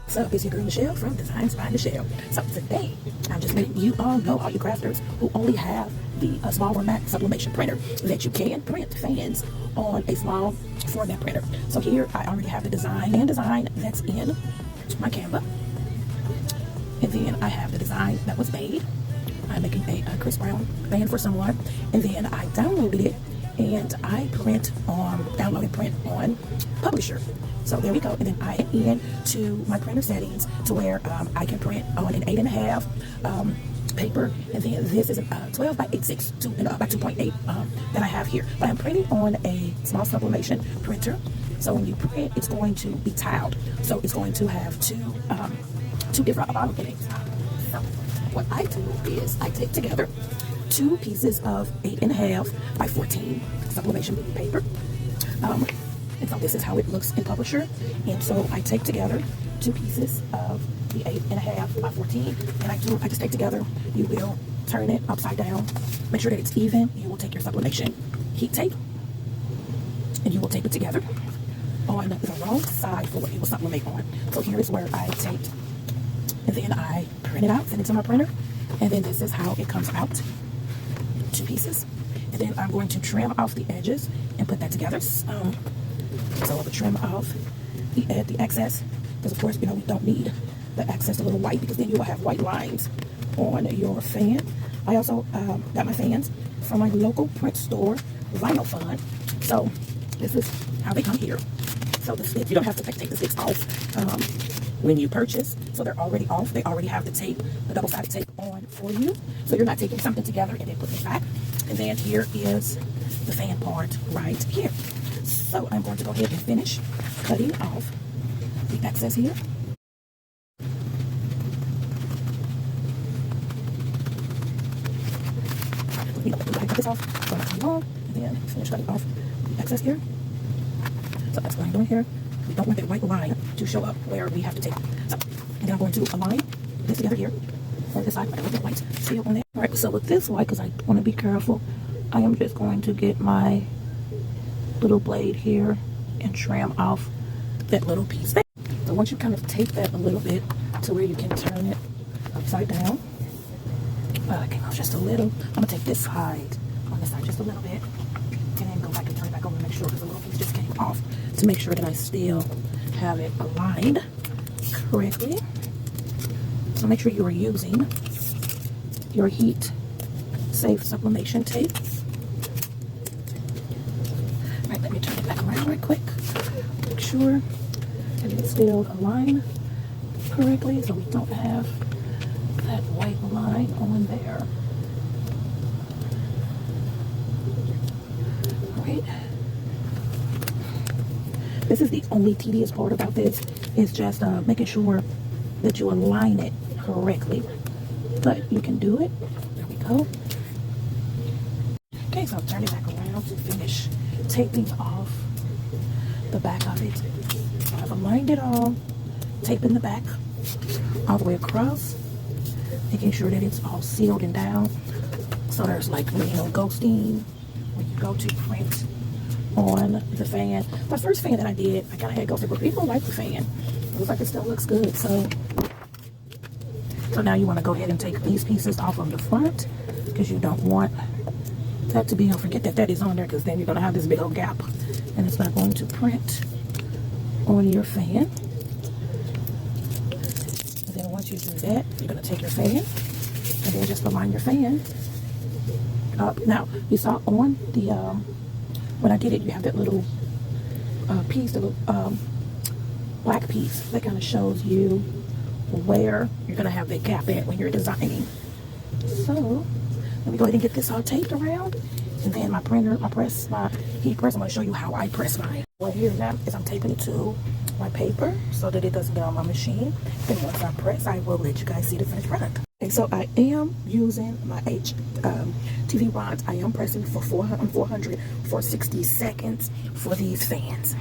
What's up, it's your girl Michelle from Designs by Michelle. So today, I'm just letting you all know, all you crafters who only have the small format sublimation printer, that you can print fans on a small format printer. So here, I already have the design that's in my Canva. And then I have the design that was made. I'm making a Chris Brown fan for someone. And then I downloaded it and I download and print on Publisher. So there we go. And then I get into my printer settings to where I can print on an 8.5 paper. And then this is a 12 by 8.6 by 2.8 that I have here. But I'm printing on a small sublimation printer. So when you print, it's going to be tiled. So it's going to have two different bottom fittings. So what I do is I take together two pieces of 8.5 by 14 sublimation paper. And so this is how it looks in Publisher. And so I take together two pieces of the 8.5 by 14, and I just take together. You will turn it upside down, make sure that it's even. You will take your sublimation heat tape, and you will tape it together on the wrong side for what you will sublimate on. So here is where I taped, and then I print it out, send it to my printer, and then this is how it comes out. Two pieces. And then I'm going to trim off the edges and put that together. So I will trim off the excess, because of course, you know, we don't need the excess, a little white, because then you will have white lines on your fan. I also got my fans from my local print store, Vinyl Fun. So this is how they come here. So the sticks, you don't have to take the sticks off when you purchase. So they're already off. They already have the tape, the double-sided tape on for you. So you're not taking something together and then putting it back. And then here is the fan part right here. So I'm going to go ahead and finish cutting off the excess here. You know, I cut this off, and then finish cutting off the excess here. So that's what I'm doing here. We don't want that white line to show up where we have to take. So, and then I'm going to align this together here on this side. I don't want white still on there. All right, so with this white, because I want to be careful, I am just going to get my little blade here and trim off that little piece. So once you kind of tape that a little bit to where you can turn it upside down, I came off just a little. I'm gonna take this side on this side just a little bit, and then go back and turn it back over and make sure, because the little piece just came off, to make sure that I still have it aligned correctly. So make sure you are using your heat safe sublimation tape. All right, let me turn it back around right quick. Make sure that it's still aligned correctly, so we don't have that white line on there. All right. This is the only tedious part about this, is just making sure that you align it correctly. But you can do it. There we go. Okay, so I'll turn it back around to finish taping off the back of it. So I've aligned it all, taping the back all the way across, making sure that it's all sealed and down. So there's like, you know, ghosting when you go to print on the fan. My first fan that I did, I kind of had ghosting, but people like the fan. It looks like it still looks good. So now you want to go ahead and take these pieces off of the front, because you don't want that to be, forget that that is on there, because then you're going to have this big old gap and it's not going to print on your fan. And then once you do that, you're going to take your fan and then just align your fan up. Now, you saw on the, when I did it, you have that little piece, the little black piece that kind of shows you where you're going to have that gap at when you're designing. So let me go ahead and get this all taped around, and then my printer, my heat press, I'm going to show you how I press mine. What here now is I'm taping it to my paper so that it doesn't get on my machine. Then once I press, I will let you guys see the finished product. Okay, so I am using my TV rods. I am pressing for 400 for 60 seconds for these fans.